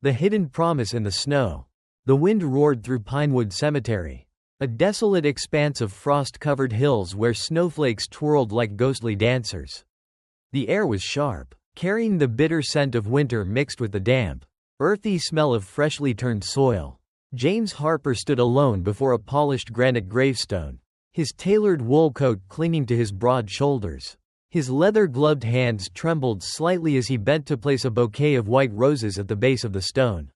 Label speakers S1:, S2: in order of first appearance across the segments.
S1: The hidden promise in the snow. The wind roared through Pinewood Cemetery. A desolate expanse of frost-covered hills where snowflakes twirled like ghostly dancers. The air was sharp, carrying the bitter scent of winter mixed with the damp, earthy smell of freshly turned soil. James Harper stood alone before a polished granite gravestone, his tailored wool coat clinging to his broad shoulders. His leather-gloved hands trembled slightly as he bent to place a bouquet of white roses at the base of the stone.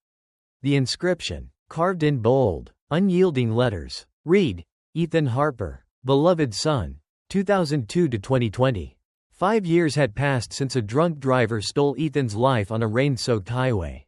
S1: The inscription, carved in bold, unyielding letters, read, Ethan Harper, beloved son, 2002–2020. 5 years had passed since a drunk driver stole Ethan's life on a rain-soaked highway.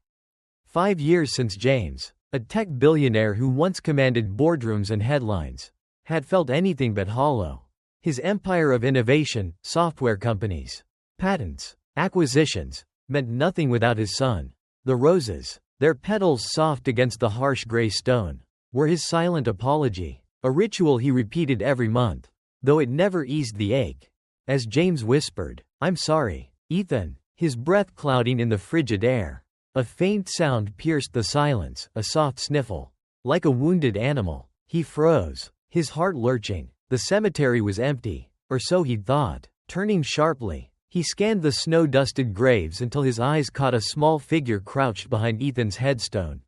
S1: 5 years since James, a tech billionaire who once commanded boardrooms and headlines, had felt anything but hollow. His empire of innovation, software companies, patents, acquisitions, meant nothing without his son. The roses, their petals soft against the harsh gray stone, were his silent apology, a ritual he repeated every month, though it never eased the ache. As James whispered, "I'm sorry, Ethan," his breath clouding in the frigid air. A faint sound pierced the silence, a soft sniffle. Like a wounded animal, he froze, his heart lurching. The cemetery was empty, or so he'd thought. Turning sharply, he scanned the snow-dusted graves until his eyes caught a small figure crouched behind Ethan's headstone,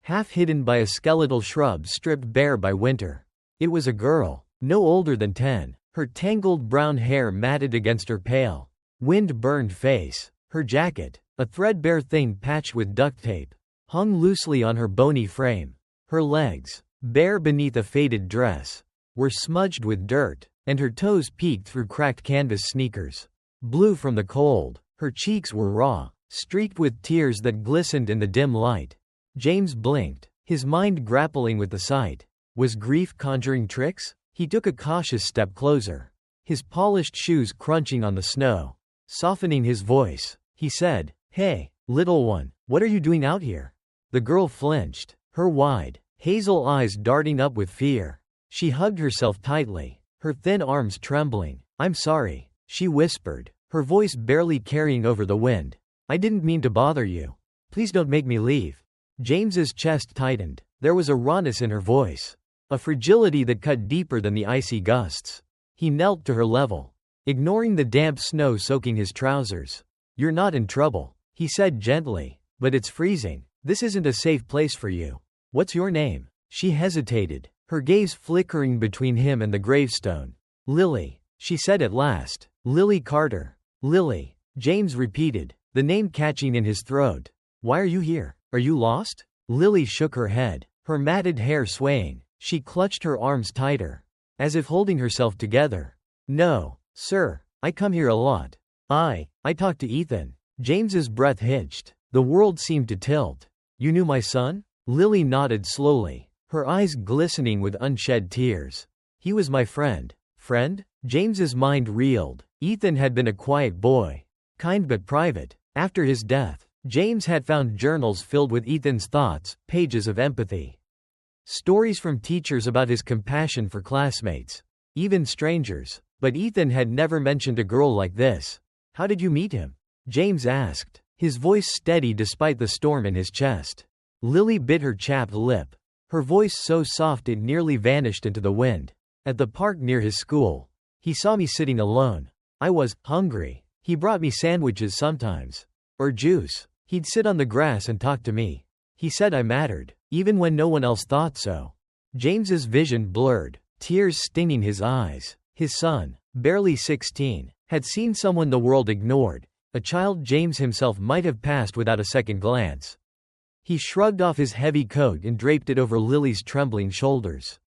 S1: half hidden by a skeletal shrub stripped bare by winter. It was a girl, no older than 10, her tangled brown hair matted against her pale, wind-burned face. Her jacket, a threadbare thing patched with duct tape, hung loosely on her bony frame. Her legs, bare beneath a faded dress, were smudged with dirt, and her toes peeked through cracked canvas sneakers. Blue from the cold, her cheeks were raw, streaked with tears that glistened in the dim light. James blinked, his mind grappling with the sight. Was grief conjuring tricks? He took a cautious step closer, his polished shoes crunching on the snow. Softening his voice, he said, "Hey, little one, what are you doing out here?" The girl flinched, her wide, hazel eyes darting up with fear. She hugged herself tightly, her thin arms trembling. "I'm sorry," she whispered, her voice barely carrying over the wind. "I didn't mean to bother you. Please don't make me leave." James's chest tightened. There was a rawness in her voice, a fragility that cut deeper than the icy gusts. He knelt to her level, ignoring the damp snow soaking his trousers. "You're not in trouble," he said gently, "but it's freezing. This isn't a safe place for you. What's your name?" She hesitated, her gaze flickering between him and the gravestone. "Lily," she said at last. "Lily Carter." "Lily," James repeated, the name catching in his throat. "Why are you here? Are you lost?" Lily shook her head, her matted hair swaying. She clutched her arms tighter, as if holding herself together. "No, sir, I come here a lot. I talked to Ethan." James's breath hitched. The world seemed to tilt. "You knew my son?" Lily nodded slowly, her eyes glistening with unshed tears. "He was my friend." Friend? James's mind reeled. Ethan had been a quiet boy, kind but private. After his death, James had found journals filled with Ethan's thoughts, pages of empathy. Stories from teachers about his compassion for classmates, even strangers. But Ethan had never mentioned a girl like this. "How did you meet him?" James asked, his voice steady despite the storm in his chest. Lily bit her chapped lip, her voice so soft it nearly vanished into the wind. "At the park near his school. He saw me sitting alone. I was hungry. He brought me sandwiches sometimes. Or juice. He'd sit on the grass and talk to me. He said I mattered, even when no one else thought so." James's vision blurred, tears stinging his eyes. His son, barely 16, had seen someone the world ignored, a child James himself might have passed without a second glance. He shrugged off his heavy coat and draped it over Lily's trembling shoulders.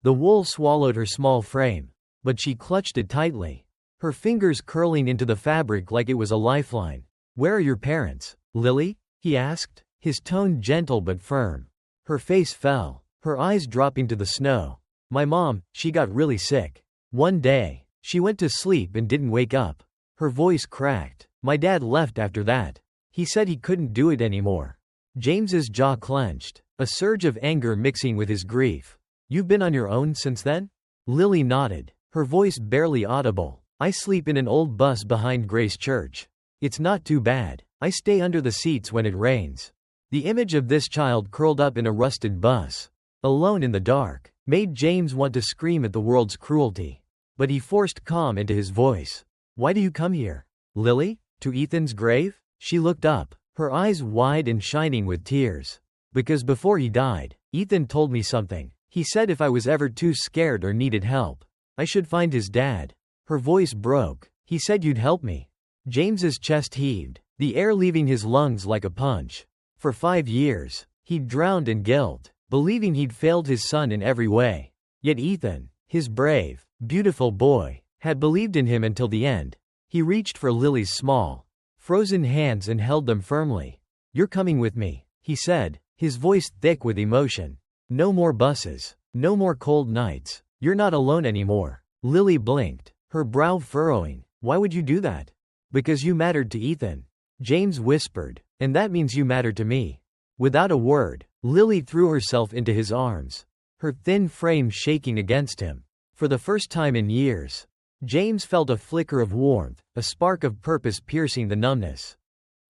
S1: The wool swallowed her small frame, but she clutched it tightly, her fingers curling into the fabric like it was a lifeline. "Where are your parents, Lily?" he asked, his tone gentle but firm. Her face fell, her eyes dropping to the snow. "My mom, she got really sick. One day, she went to sleep and didn't wake up." Her voice cracked. "My dad left after that. He said he couldn't do it anymore." James's jaw clenched, a surge of anger mixing with his grief. "You've been on your own since then?" Lily nodded, her voice barely audible. "I sleep in an old bus behind Grace Church. It's not too bad. I stay under the seats when it rains." The image of this child curled up in a rusted bus, alone in the dark, made James want to scream at the world's cruelty. But he forced calm into his voice. "Why do you come here, Lily? To Ethan's grave?" She looked up, her eyes wide and shining with tears. "Because before he died, Ethan told me something. He said if I was ever too scared or needed help, I should find his dad." Her voice broke. "He said you'd help me." James's chest heaved, the air leaving his lungs like a punch. For 5 years, he'd drowned in guilt, believing he'd failed his son in every way. Yet Ethan, his brave, beautiful boy, had believed in him until the end. He reached for Lily's small, frozen hands and held them firmly. "You're coming with me," he said, his voice thick with emotion. "No more buses. No more cold nights. You're not alone anymore." Lily blinked, her brow furrowing. "Why would you do that?" "Because you mattered to Ethan," James whispered, "and that means you matter to me." Without a word, Lily threw herself into his arms, her thin frame shaking against him. For the first time in years, James felt a flicker of warmth, a spark of purpose piercing the numbness.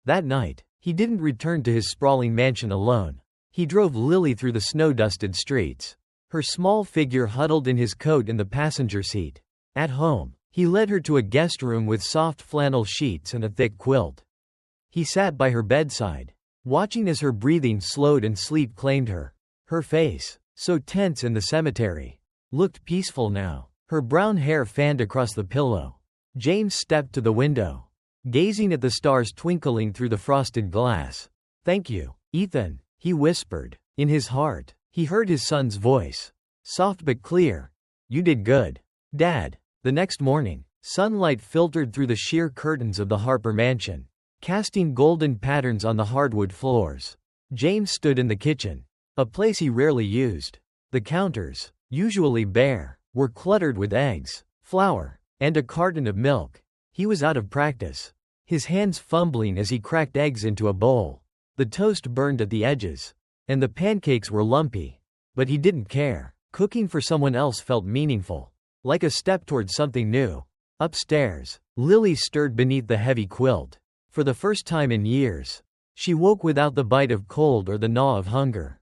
S1: That night, he didn't return to his sprawling mansion alone. He drove Lily through the snow-dusted streets, her small figure huddled in his coat in the passenger seat. At home, he led her to a guest room with soft flannel sheets and a thick quilt. He sat by her bedside, watching as her breathing slowed and sleep claimed her. Her face, so tense in the cemetery, looked peaceful now, her brown hair fanned across the pillow. James stepped to the window, gazing at the stars twinkling through the frosted glass. "Thank you, Ethan," he whispered. In his heart, he heard his son's voice, soft but clear. "You did good, Dad." The next morning, sunlight filtered through the sheer curtains of the Harper mansion, casting golden patterns on the hardwood floors. James stood in the kitchen, a place he rarely used. The counters, usually bare, were cluttered with eggs, flour, and a carton of milk. He was out of practice, his hands fumbling as he cracked eggs into a bowl. The toast burned at the edges, and the pancakes were lumpy. But he didn't care. Cooking for someone else felt meaningful, like a step toward something new. Upstairs, Lily stirred beneath the heavy quilt. For the first time in years, she woke without the bite of cold or the gnaw of hunger.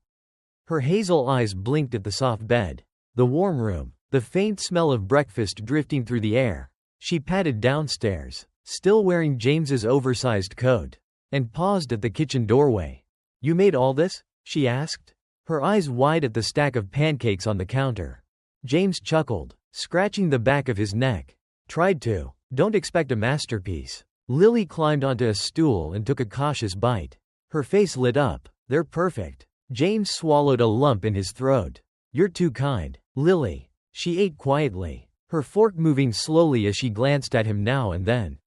S1: Her hazel eyes blinked at the soft bed, the warm room, the faint smell of breakfast drifting through the air. She padded downstairs, still wearing James's oversized coat, and paused at the kitchen doorway. "You made all this?" she asked, her eyes wide at the stack of pancakes on the counter. James chuckled, scratching the back of his neck. "Tried to. Don't expect a masterpiece." Lily climbed onto a stool and took a cautious bite. Her face lit up. "They're perfect." James swallowed a lump in his throat. "You're too kind, Lily." She ate quietly, her fork moving slowly as she glanced at him now and then,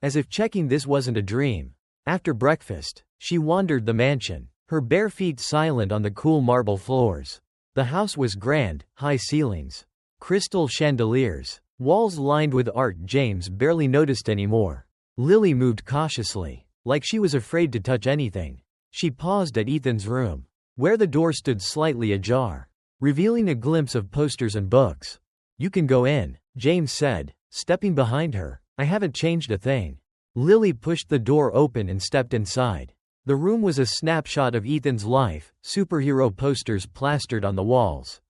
S1: as if checking this wasn't a dream. After breakfast, she wandered the mansion, her bare feet silent on the cool marble floors. The house was grand, high ceilings, crystal chandeliers, walls lined with art James barely noticed anymore. Lily moved cautiously, like she was afraid to touch anything. She paused at Ethan's room, where the door stood slightly ajar, revealing a glimpse of posters and books. "You can go in," James said, stepping behind her. "I haven't changed a thing." Lily pushed the door open and stepped inside. The room was a snapshot of Ethan's life, superhero posters plastered on the walls,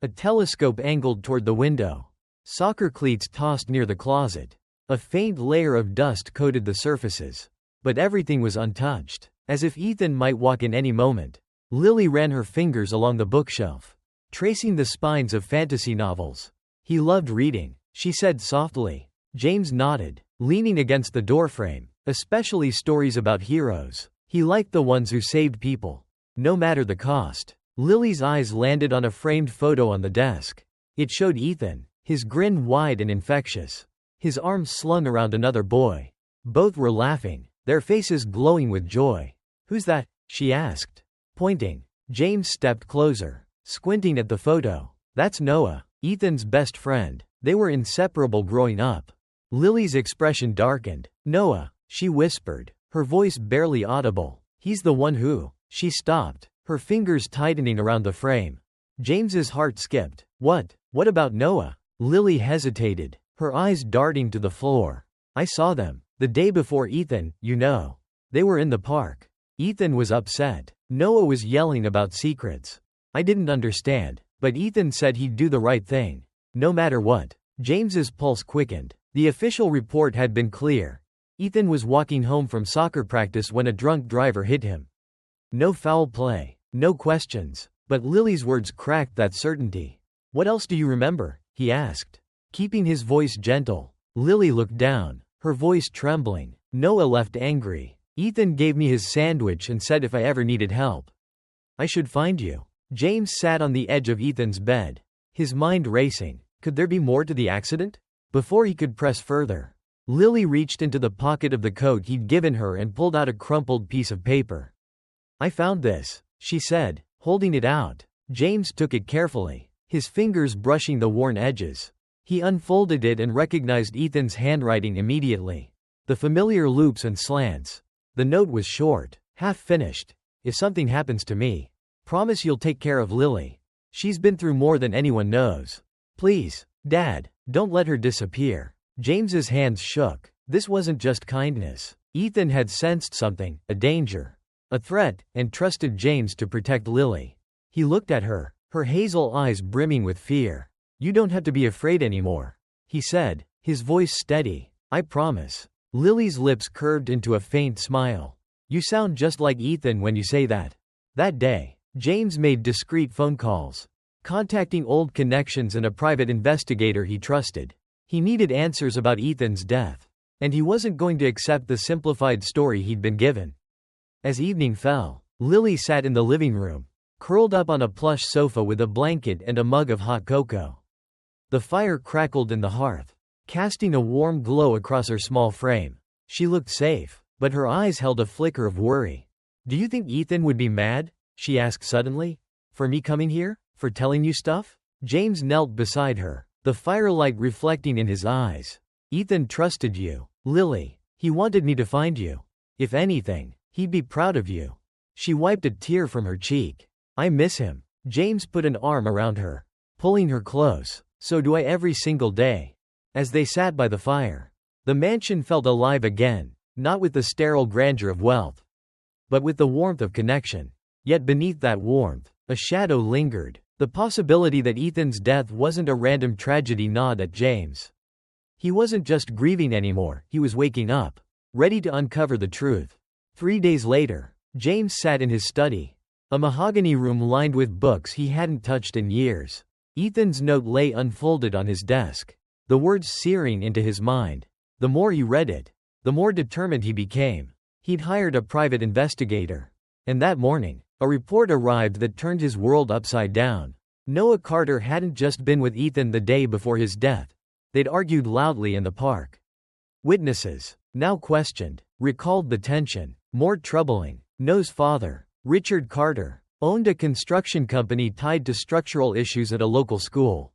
S1: a telescope angled toward the window, soccer cleats tossed near the closet. A faint layer of dust coated the surfaces, but everything was untouched, as if Ethan might walk in any moment. Lily ran her fingers along the bookshelf, tracing the spines of fantasy novels. "He loved reading," she said softly. James nodded, leaning against the doorframe. "Especially stories about heroes. He liked the ones who saved people, no matter the cost." Lily's eyes landed on a framed photo on the desk. It showed Ethan, his grin wide and infectious, his arms slung around another boy. Both were laughing, their faces glowing with joy. "Who's that?" she asked, pointing. James stepped closer, squinting at the photo. "That's Noah, Ethan's best friend. They were inseparable growing up." Lily's expression darkened. "Noah," she whispered, her voice barely audible. "He's the one who—" She stopped, her fingers tightening around the frame. James's heart skipped. What about Noah?" Lily hesitated, her eyes darting to the floor. "I saw them, the day before Ethan, you know. They were in the park." Ethan was upset. Noah was yelling about secrets. I didn't understand, but Ethan said he'd do the right thing, no matter what. James's pulse quickened. The official report had been clear. Ethan was walking home from soccer practice when a drunk driver hit him. No foul play, no questions, but Lily's words cracked that certainty. What else do you remember? He asked, keeping his voice gentle. Lily looked down, her voice trembling. Noah left angry. Ethan gave me his sandwich and said if I ever needed help, I should find you. James sat on the edge of Ethan's bed, his mind racing. Could there be more to the accident? Before he could press further, Lily reached into the pocket of the coat he'd given her and pulled out a crumpled piece of paper. I found this, she said, holding it out. James took it carefully, his fingers brushing the worn edges. He unfolded it and recognized Ethan's handwriting immediately. The familiar loops and slants. The note was short, half-finished. If something happens to me, promise you'll take care of Lily. She's been through more than anyone knows. Please, Dad, don't let her disappear. James's hands shook. This wasn't just kindness. Ethan had sensed something, a danger, a threat, and trusted James to protect Lily. He looked at her, her hazel eyes brimming with fear. You don't have to be afraid anymore, he said, his voice steady. I promise. Lily's lips curved into a faint smile. You sound just like Ethan when you say that. That day, James made discreet phone calls, contacting old connections and a private investigator he trusted. He needed answers about Ethan's death, and he wasn't going to accept the simplified story he'd been given. As evening fell, Lily sat in the living room, curled up on a plush sofa with a blanket and a mug of hot cocoa. The fire crackled in the hearth, casting a warm glow across her small frame. She looked safe, but her eyes held a flicker of worry. Do you think Ethan would be mad? She asked suddenly. For me coming here? For telling you stuff? James knelt beside her, the firelight reflecting in his eyes. Ethan trusted you, Lily. He wanted me to find you. If anything, he'd be proud of you. She wiped a tear from her cheek. I miss him. James put an arm around her, pulling her close. So do I every single day. As they sat by the fire, the mansion felt alive again, not with the sterile grandeur of wealth, but with the warmth of connection. Yet beneath that warmth, a shadow lingered. The possibility that Ethan's death wasn't a random tragedy gnawed at James. He wasn't just grieving anymore, he was waking up, ready to uncover the truth. 3 days later, James sat in his study, a mahogany room lined with books he hadn't touched in years. Ethan's note lay unfolded on his desk, the words searing into his mind. The more he read it, the more determined he became. He'd hired a private investigator. And that morning, a report arrived that turned his world upside down. Noah Carter hadn't just been with Ethan the day before his death. They'd argued loudly in the park. Witnesses, now questioned, recalled the tension. More troubling, Noah's father, Richard Carter, owned a construction company tied to structural issues at a local school.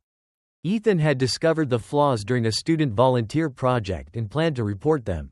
S1: Ethan had discovered the flaws during a student volunteer project and planned to report them.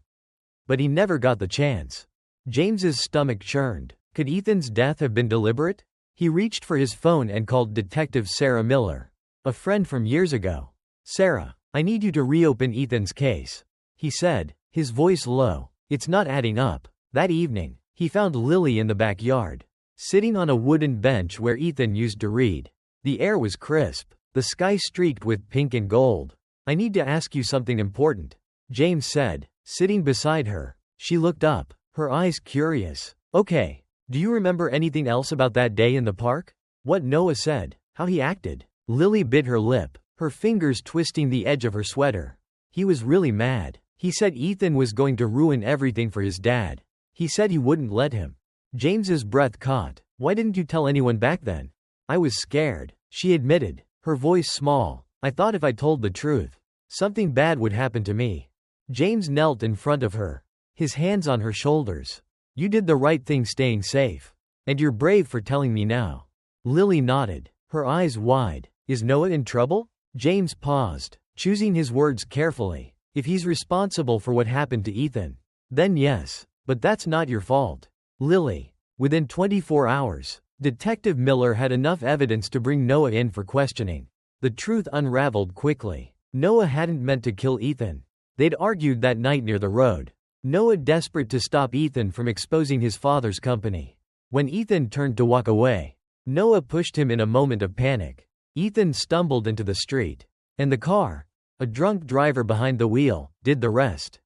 S1: But he never got the chance. James's stomach churned. Could Ethan's death have been deliberate? He reached for his phone and called Detective Sarah Miller, a friend from years ago. Sarah, I need you to reopen Ethan's case, he said, his voice low. It's not adding up. That evening, he found Lily in the backyard, sitting on a wooden bench where Ethan used to read. The air was crisp, the sky streaked with pink and gold. I need to ask you something important, James said, sitting beside her. She looked up, her eyes curious. Okay. Do you remember anything else about that day in the park? What Noah said, how he acted? Lily bit her lip, her fingers twisting the edge of her sweater. He was really mad. He said Ethan was going to ruin everything for his dad. He said he wouldn't let him. James's breath caught. Why didn't you tell anyone back then? I was scared, she admitted, her voice small. I thought if I told the truth, something bad would happen to me. James knelt in front of her, his hands on her shoulders. You did the right thing staying safe. And you're brave for telling me now. Lily nodded, her eyes wide. Is Noah in trouble? James paused, choosing his words carefully. If he's responsible for what happened to Ethan, then yes, but that's not your fault. Lily. Within 24 hours, Detective Miller had enough evidence to bring Noah in for questioning. The truth unraveled quickly. Noah hadn't meant to kill Ethan. They'd argued that night near the road. Noah desperate to stop Ethan from exposing his father's company. When Ethan turned to walk away, Noah pushed him in a moment of panic. Ethan stumbled into the street. And the car, a drunk driver behind the wheel, did the rest.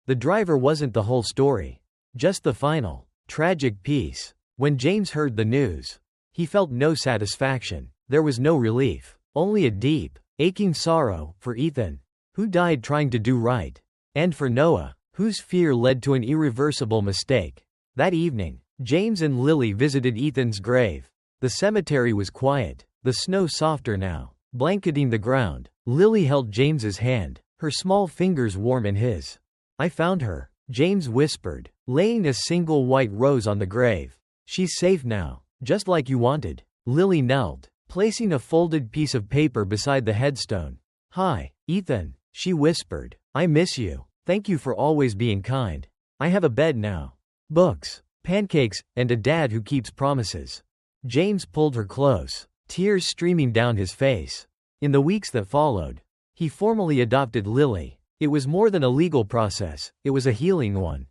S1: The driver wasn't the whole story, just the final, tragic piece. When James heard the news, he felt no satisfaction. There was no relief, only a deep, aching sorrow for Ethan, who died trying to do right, and for Noah, whose fear led to an irreversible mistake. That evening, James and Lily visited Ethan's grave. The cemetery was quiet, the snow softer now, blanketing the ground. Lily held James's hand, her small fingers warm in his. "I found her," James whispered, laying a single white rose on the grave. "She's safe now, just like you wanted." Lily knelt, placing a folded piece of paper beside the headstone. "Hi, Ethan," she whispered. "I miss you. Thank you for always being kind. I have a bed now, books, pancakes, and a dad who keeps promises." James pulled her close, tears streaming down his face. In the weeks that followed, he formally adopted Lily. It was more than a legal process, it was a healing one.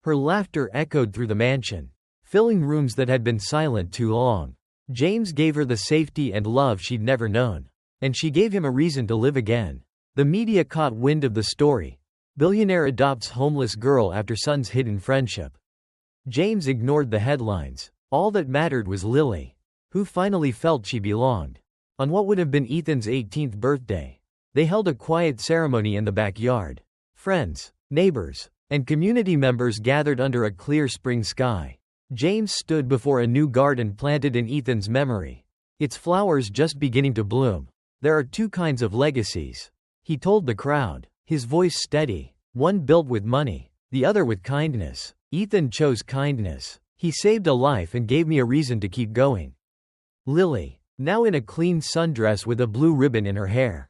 S1: Her laughter echoed through the mansion, filling rooms that had been silent too long. James gave her the safety and love she'd never known. And she gave him a reason to live again. The media caught wind of the story. Billionaire adopts homeless girl after son's hidden friendship. James ignored the headlines. All that mattered was Lily, who finally felt she belonged. On what would have been Ethan's 18th birthday, they held a quiet ceremony in the backyard. Friends, neighbors, and community members gathered under a clear spring sky. James stood before a new garden planted in Ethan's memory, its flowers just beginning to bloom. "There are two kinds of legacies," he told the crowd, his voice steady. "One built with money, the other with kindness. Ethan chose kindness. He saved a life and gave me a reason to keep going." Lily, now in a clean sundress with a blue ribbon in her hair,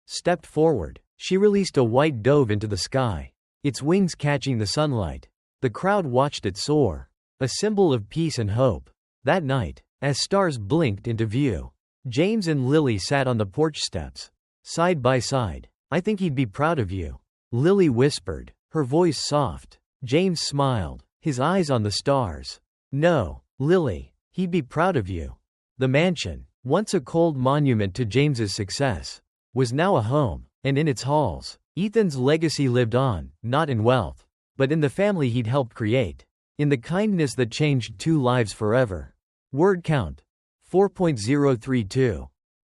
S1: stepped forward. She released a white dove into the sky, its wings catching the sunlight. The crowd watched it soar, a symbol of peace and hope. That night, as stars blinked into view, James and Lily sat on the porch steps, side by side. "I think he'd be proud of you," Lily whispered, her voice soft. James smiled, his eyes on the stars. "No, Lily, he'd be proud of you." The mansion, once a cold monument to James's success, was now a home, and in its halls, Ethan's legacy lived on, not in wealth, but in the family he'd helped create, in the kindness that changed two lives forever. Word count: 4.032.